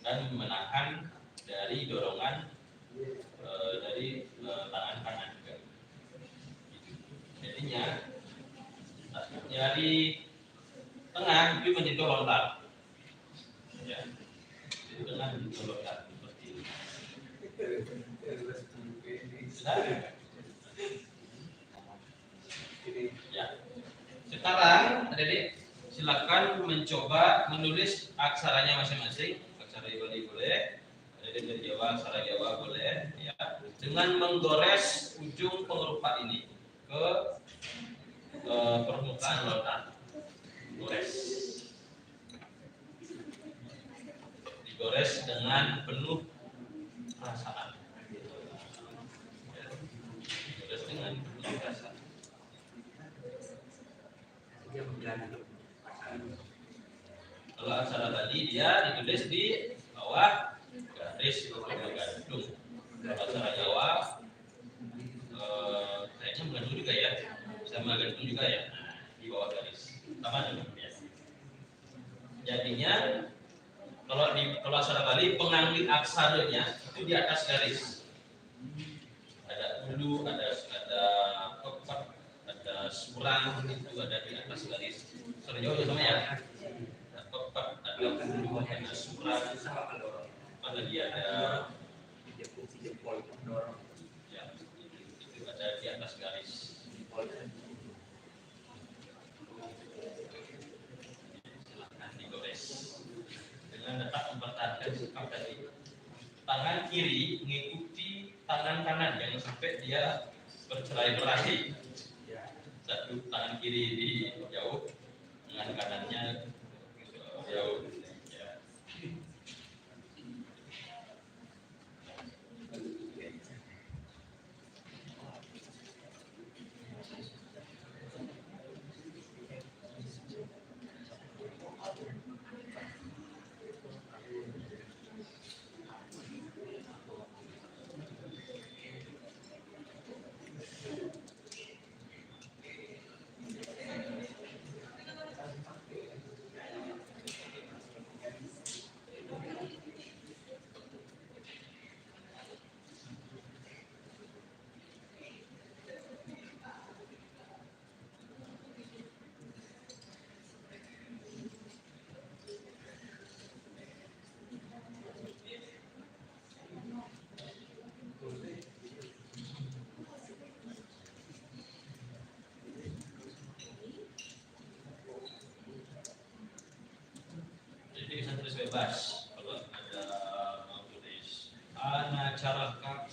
Speaker 3: dan menahan dari dorongan dari tangan kanan juga. Jadinya jari tengah itu menyentuh lontar. Ya. Jari tengah menyentuh lontar seperti ini. Ya. Sekarang adik-adik silakan mencoba menulis aksaranya masing-masing. Aksara Bali boleh, dari Jawa, aksara Jawa boleh, ya. Dengan menggores ujung pengerupak ini ke permukaan lontar. Gores. Digores dengan penuh perasaan. Digores dengan penuh perasaan. Kalau aksara tadi dia ditulis di bawah garis gantung. Kalau aksara Jawa kayaknya menggantung juga ya, sama gantung juga ya, di bawah garis. Sama dengan biasa. Jadinya kalau aksara Bali pengambil aksaranya itu di atas garis. Ada ulu, ada pepat, ada surang, itu ada di atas garis. Aksara Jawa juga sama ya. Ada pepat, ada ulu, ada surang, ada dia ada ya, itu ada di atas garis. Silahkan digores dengan tetap mempertahankan sikap tadi. Tangan kiri mengikuti tangan kanan, jangan sampai dia bercerai-berai. Satu tangan kiri di jauh, tangan kanannya jauh. Ya. Jadi bisa tulis bebas kalau ada mau tulis ana cara kak.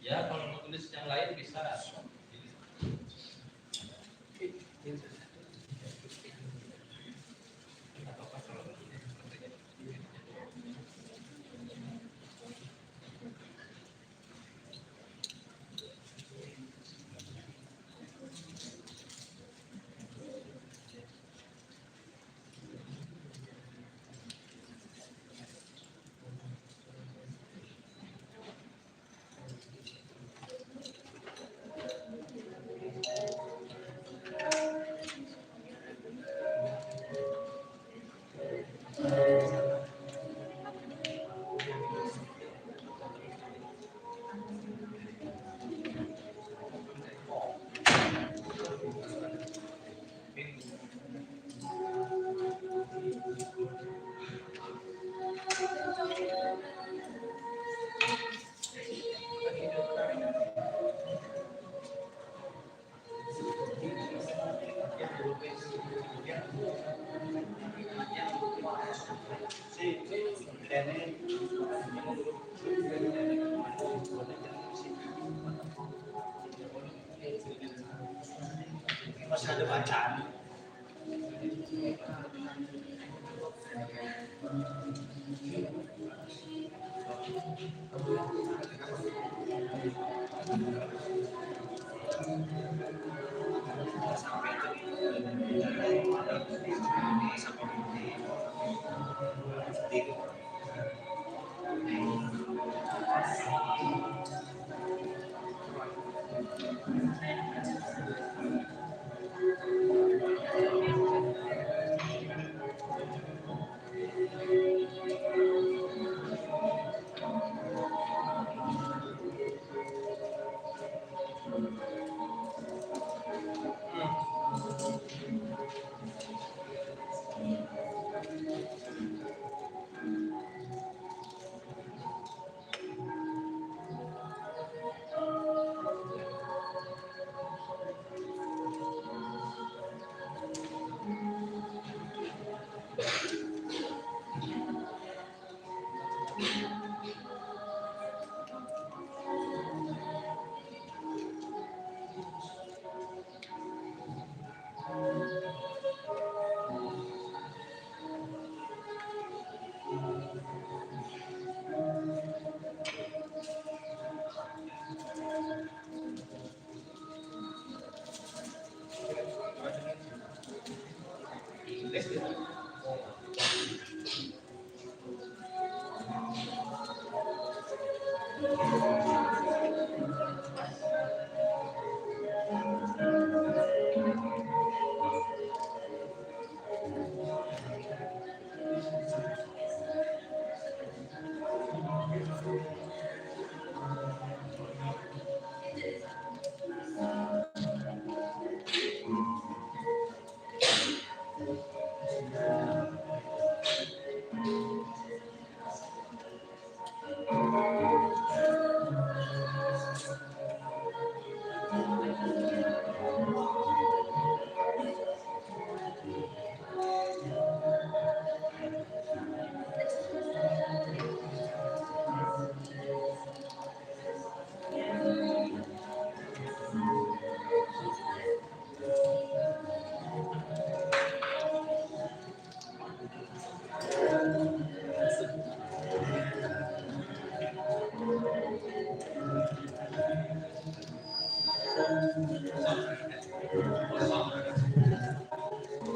Speaker 3: Ya, kalau mau tulis yang lain bisa.
Speaker 4: masih ada bacaan.
Speaker 3: Baik,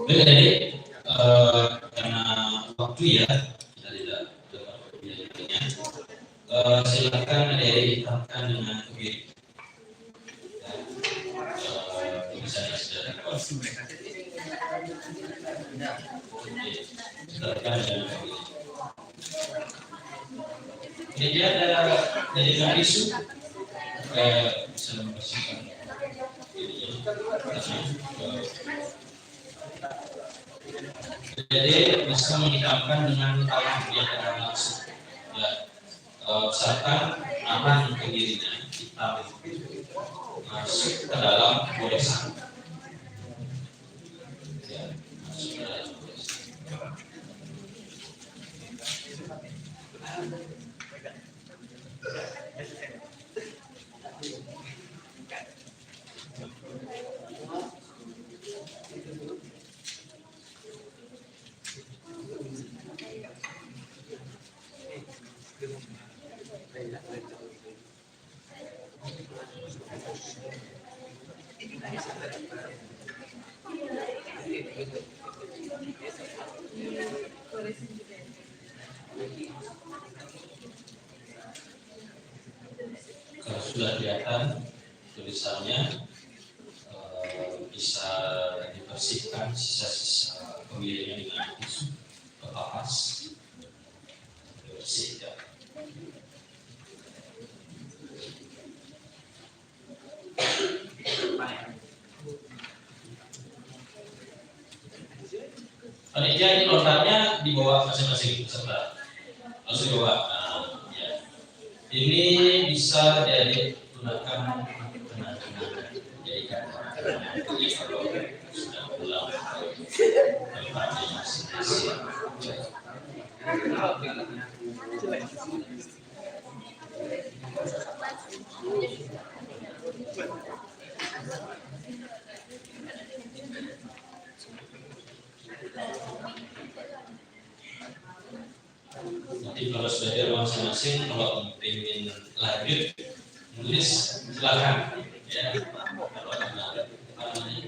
Speaker 3: jadi karena waktu ya kita tidak dapat waktunya. Silakan dari diterapkan dengan begini. Bisa diterapkan dengan begini. Jadi ada dari isu bisa membersihkan. Jadi bisa menghidupkan dengan alam kegiatan langsung. Ya, misalkan aman ke dirinya kita masuk ke dalam goresan. Ya, masuk ke dalam goresan. Kalau sudah kelihatan tulisannya bisa dibersihkan sisa-sisa pemilihan dengan tisu ke kapas dibersihkan. Panitia ini lontarnya dibawa masing-masing peserta, langsung dibawa. Ya. Ini bisa jadi gunakan benar-benar menjadikan kalau sudah pulang tempatnya masing-masing. Nanti kalau sudah di ruang masing-masing, kalau ingin lanjut nulis silakan. Ya, kalau ada apa namanya,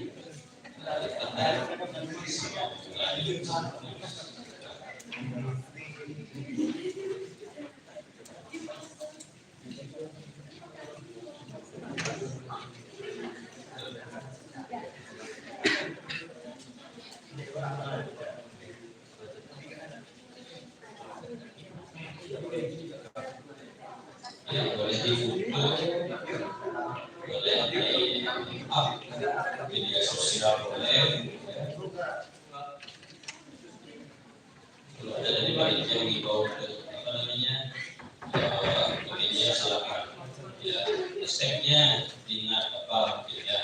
Speaker 3: ya boleh difoto, boleh di up media sosial boleh. Kalau ada dari balik yang dibawa ke apa namanya ke media silakan. Ya, hashtagnya ingat apa gitu ya.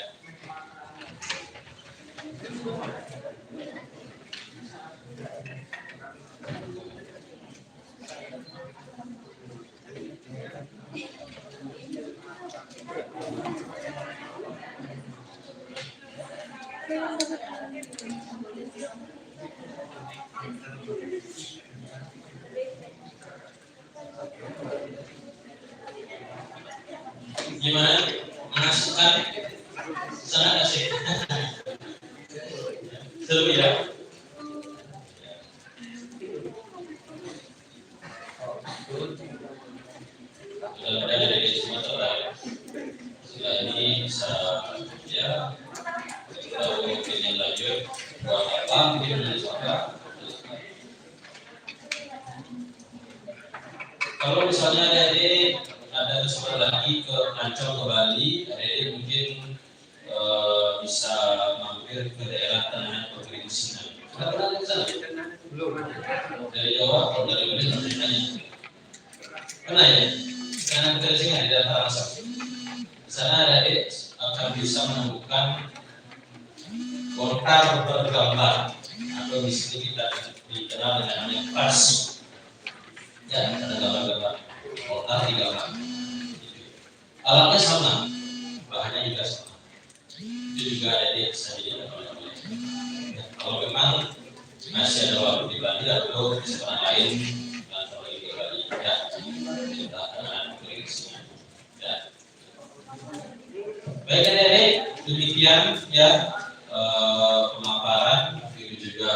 Speaker 3: Gimana? Mengasihkan? Sangat asik. Seru ya? Mudah-mudahan dari semua terbaik. Setelah ini bisa ya kalau ingin lanjut buat apa mungkin menulis apa. Kalau misalnya ada kesempatan lagi ke Ancol ke Bali, adik mungkin bisa mampir ke daerah Tenganan Pegeringsingan. Sudah pernah ke sana? Belum. Dari Jawa atau dari mana ceritanya? Pernah ya? Tenganan Pegeringsingan di daerah Tarangsang. Di sana adik akan bisa menemukan portal bergambar atau di sini kita dikenal dengan namanya pras. Ya, ada gambar-gambar portal di gambar. Alatnya sama, bahannya juga sama. Itu juga ada di sana. Kalau memang masih ada waktu di Bali atau di sekolah lain atau di Bali, ya kita akan koleksinya. Ya. Baik adik-adik, demikian ya pemaparan itu juga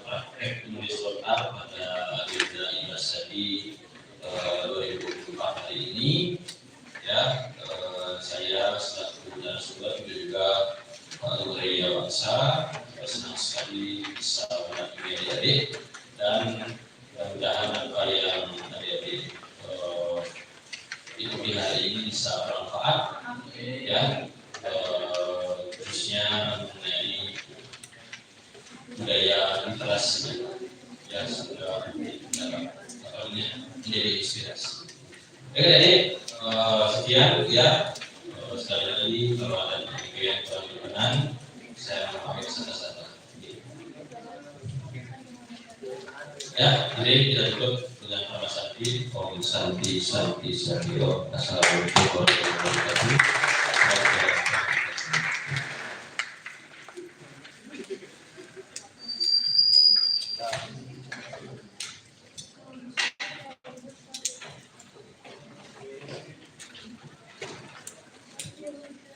Speaker 3: praktek menulis lontar pada agenda Imbasadi 2024 hari ini. Ya, saya selaku narasumber juga Pak Luhaya Bangsa senang sekali bisa menemani adik-adik dan mudah-mudahan apa yang adik-adik ikuti hari ini bisa bermanfaat ya, khususnya mengenai budaya literasi ya sudah menjadi inspirasi. Adik-adik, sekian ya. Sekali lagi kalau ada yang kurang berkenan, saya mohon maaf sebesar-besarnya. Ya, jadi kita tutup dengan nama Santi, Om Santi, Santi, Santi. Assalamualaikum warahmatullahi wabarakatuh.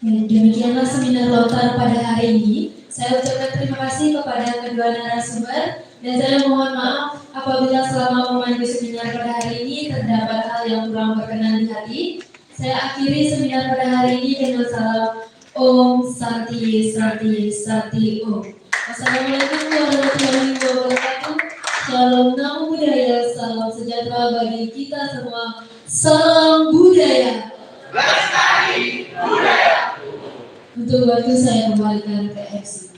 Speaker 2: Demikianlah seminar lontar pada hari ini. Saya ucapkan terima kasih kepada kedua narasumber dan saya mohon maaf apabila selama memandu seminar pada hari ini terdapat hal yang kurang berkenan di hati. Saya akhiri seminar pada hari ini dengan salam Om Santi Santi Santi Om. Wassalamualaikum warahmatullahi wabarakatuh. Shalom Namo Buddhaya, salam sejahtera bagi kita semua. Salam budaya. Lestari budaya. Untuk waktu saya kembalikan ke MC.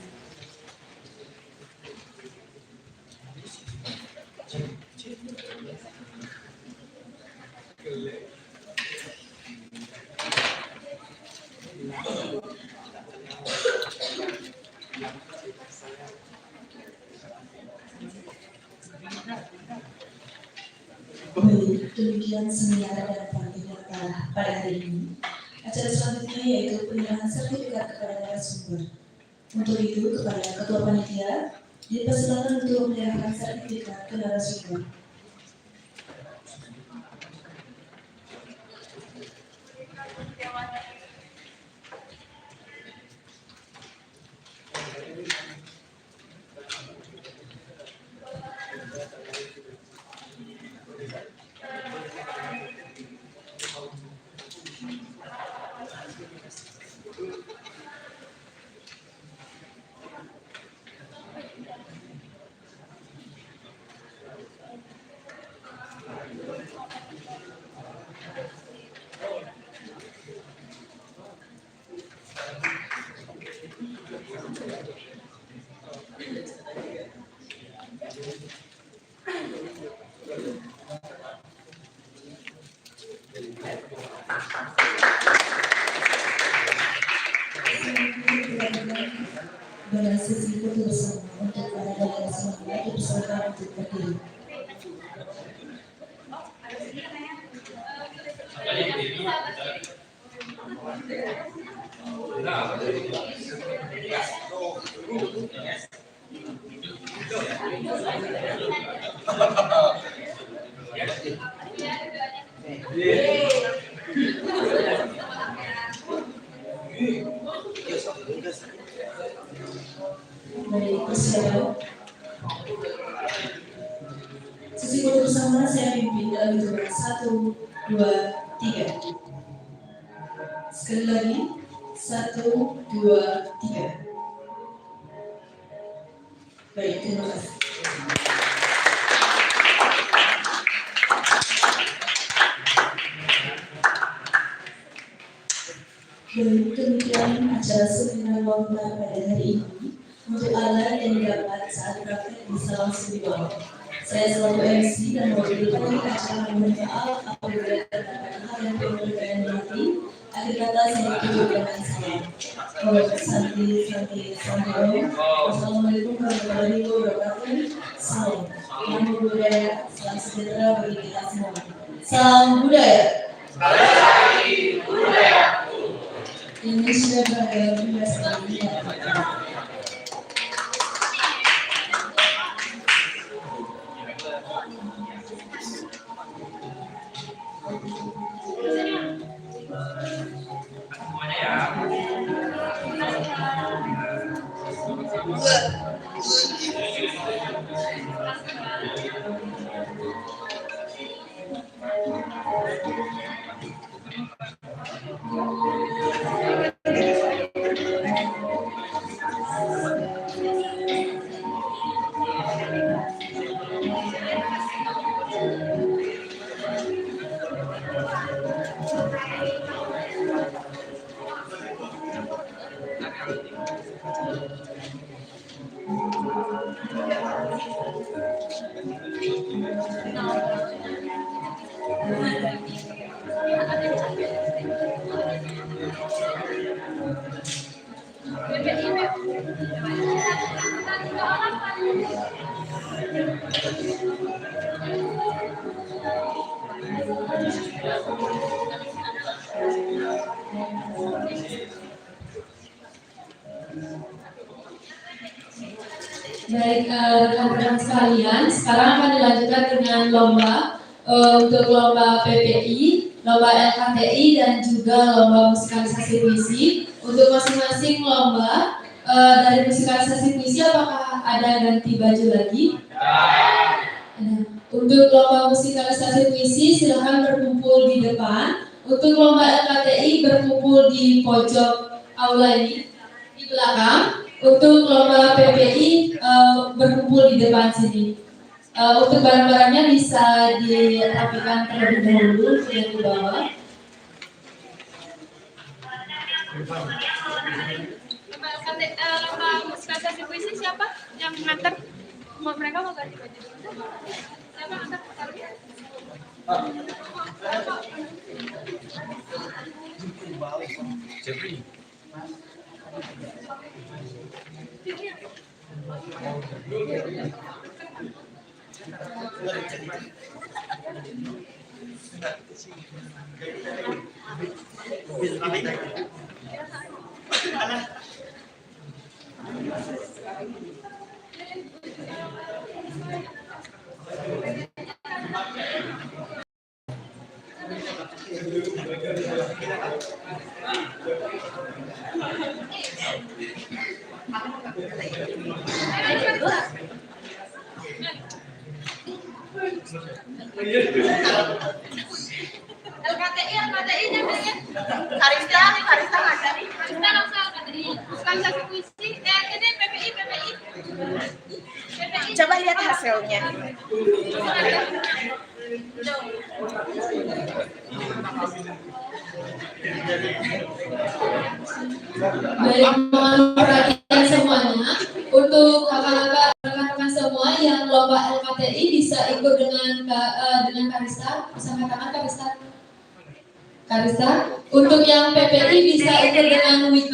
Speaker 2: Demikian seminar dan pelatihan pada hari ini. Acara selanjutnya yaitu penyerahan sertifikat kepada narasumber. Untuk itu kepada Ketua Panitia Dipersilakan untuk menyerahkan sertifikat ke narasumber. Pada sesi foto bersama untuk para delegasi lomba dipersilakan untuk berdiri. Baik, persilakan. Sesi foto bersama saya pimpin dalam hitungan 1, 2, 3. Sekali lagi, 1, 2, 3. Baik, terima kasih. Demikian acara seminar lomba pada hari ini untuk alat yang didapat saat praktek bisa langsung dibawa. Saya selaku MC dan mewakili panitia acara mohon maaf apabila terdapat hal yang perlu berkenan di hati. Akhir kata saya tutup dengan salam. Wassalamualaikum warahmatullahi wabarakatuh. Salam. Namo Buddhaya. Salam sejahtera bagi kita semua. Salam budaya. Indonesia Raya Bebas dari Baik, rekan-rekan sekalian, sekarang akan dilanjutkan dengan lomba untuk lomba PPI, lomba LKTI, dan juga lomba musikalisasi puisi. Untuk masing-masing lomba dari musikalisasi puisi, apakah ada ganti baju lagi? Untuk lomba musikalisasi puisi, silakan berkumpul di depan. Untuk lomba LKTI, berkumpul di pojok aula ini, di belakang. Untuk lomba PPI berkumpul di depan sini. Untuk barang-barangnya bisa dirapikan terlebih dahulu yang di bawah.
Speaker 4: Lomba musikalisasi puisi siapa yang mengantar? Mereka mau ganti baju dulu. Siapa yang antar?
Speaker 3: Jeffrey.
Speaker 4: LKTI-nya bilangnya Karista ngajari. Karista langsung LKTI. Organisasi puisi, ini PPI.
Speaker 5: Coba lihat hasilnya.
Speaker 2: Baik, mohon perhatian semuanya. Untuk kakak-kakak rekan-rekan semua yang lomba LKTI bisa ikut dengan Karista, bisa angkat tangan Karista. Untuk yang PPI bisa ikut dengan Wika.